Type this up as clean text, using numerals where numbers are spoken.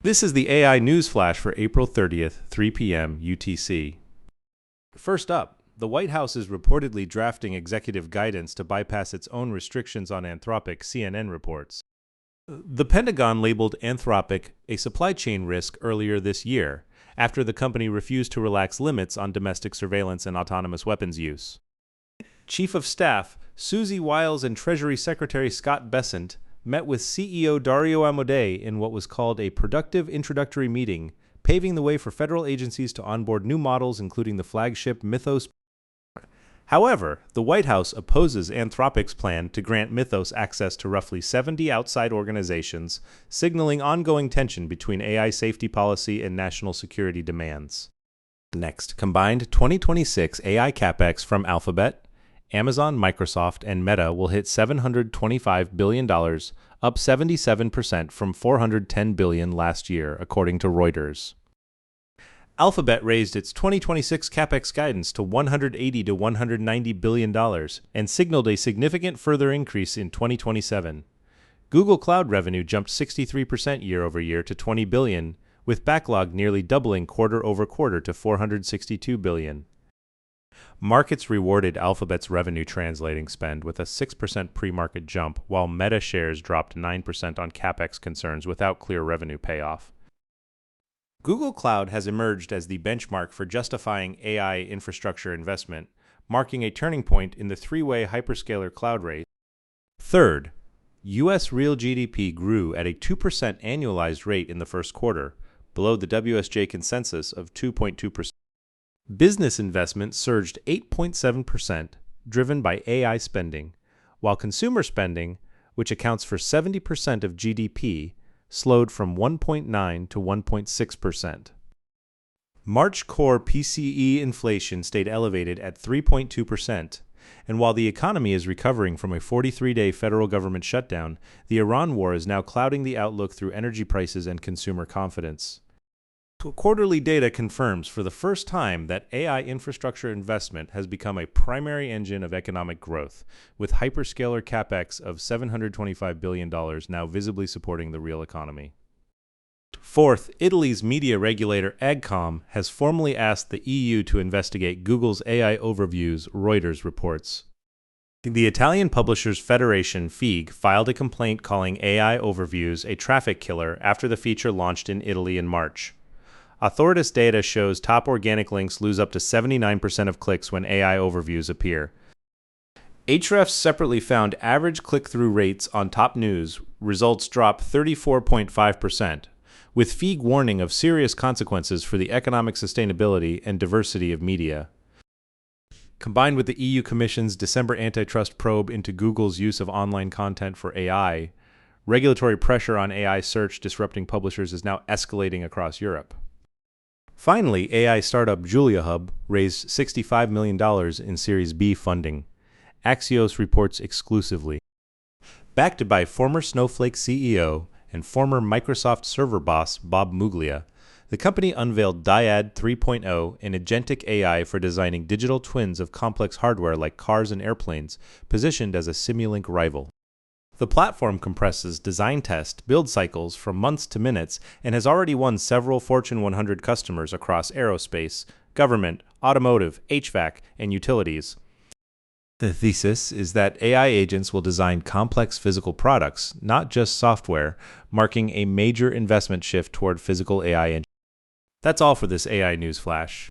This is the AI News Flash for April 30th, 3 p.m. UTC. First up, the White House is reportedly drafting executive guidance to bypass its own restrictions on Anthropic, CNN reports. The Pentagon labeled Anthropic a supply chain risk earlier this year, after the company refused to relax limits on domestic surveillance and autonomous weapons use. Chief of Staff Susie Wiles and Treasury Secretary Scott Bessent met with CEO Dario Amodei in what was called a productive introductory meeting, paving the way for federal agencies to onboard new models, including the flagship Mythos. However, the White House opposes Anthropic's plan to grant Mythos access to roughly 70 outside organizations, signaling ongoing tension between AI safety policy and national security demands. Next, combined 2026 AI capex from Alphabet, Amazon, Microsoft, and Meta will hit $725 billion, up 77% from $410 billion last year, according to Reuters. Alphabet raised its 2026 capex guidance to $180 to $190 billion and signaled a significant further increase in 2027. Google Cloud revenue jumped 63% year-over-year to $20 billion, with backlog nearly doubling quarter-over-quarter to $462 billion. Markets rewarded Alphabet's revenue translating spend with a 6% pre-market jump, while Meta shares dropped 9% on capex concerns without clear revenue payoff. Google Cloud has emerged as the benchmark for justifying AI infrastructure investment, marking a turning point in the three-way hyperscaler cloud race. Third, U.S. real GDP grew at a 2% annualized rate in the first quarter, below the WSJ consensus of 2.2%. Business investment surged 8.7%, driven by AI spending, while consumer spending, which accounts for 70% of GDP, slowed from 1.9% to 1.6%. March core PCE inflation stayed elevated at 3.2%, and while the economy is recovering from a 43-day federal government shutdown, the Iran war is now clouding the outlook through energy prices and consumer confidence. Quarterly data confirms for the first time that AI infrastructure investment has become a primary engine of economic growth, with hyperscaler capex of $725 billion now visibly supporting the real economy. Fourth, Italy's media regulator AgCom has formally asked the EU to investigate Google's AI overviews, Reuters reports. The Italian Publishers Federation, FIG, filed a complaint calling AI overviews a traffic killer after the feature launched in Italy in March. Authoritas data shows top organic links lose up to 79% of clicks when AI overviews appear. Ahrefs separately found average click-through rates on top news results drop 34.5%, with FIG warning of serious consequences for the economic sustainability and diversity of media. Combined with the EU Commission's December antitrust probe into Google's use of online content for AI, regulatory pressure on AI search disrupting publishers is now escalating across Europe. Finally, AI startup JuliaHub raised $65 million in Series B funding. Axios reports exclusively. Backed by former Snowflake CEO and former Microsoft server boss Bob Muglia, the company unveiled Dyad 3.0, an agentic AI for designing digital twins of complex hardware like cars and airplanes, positioned as a Simulink rival. The platform compresses design test build cycles from months to minutes and has already won several Fortune 100 customers across aerospace, government, automotive, HVAC, and utilities. The thesis is that AI agents will design complex physical products, not just software, marking a major investment shift toward physical AI. That's all for this AI News Flash.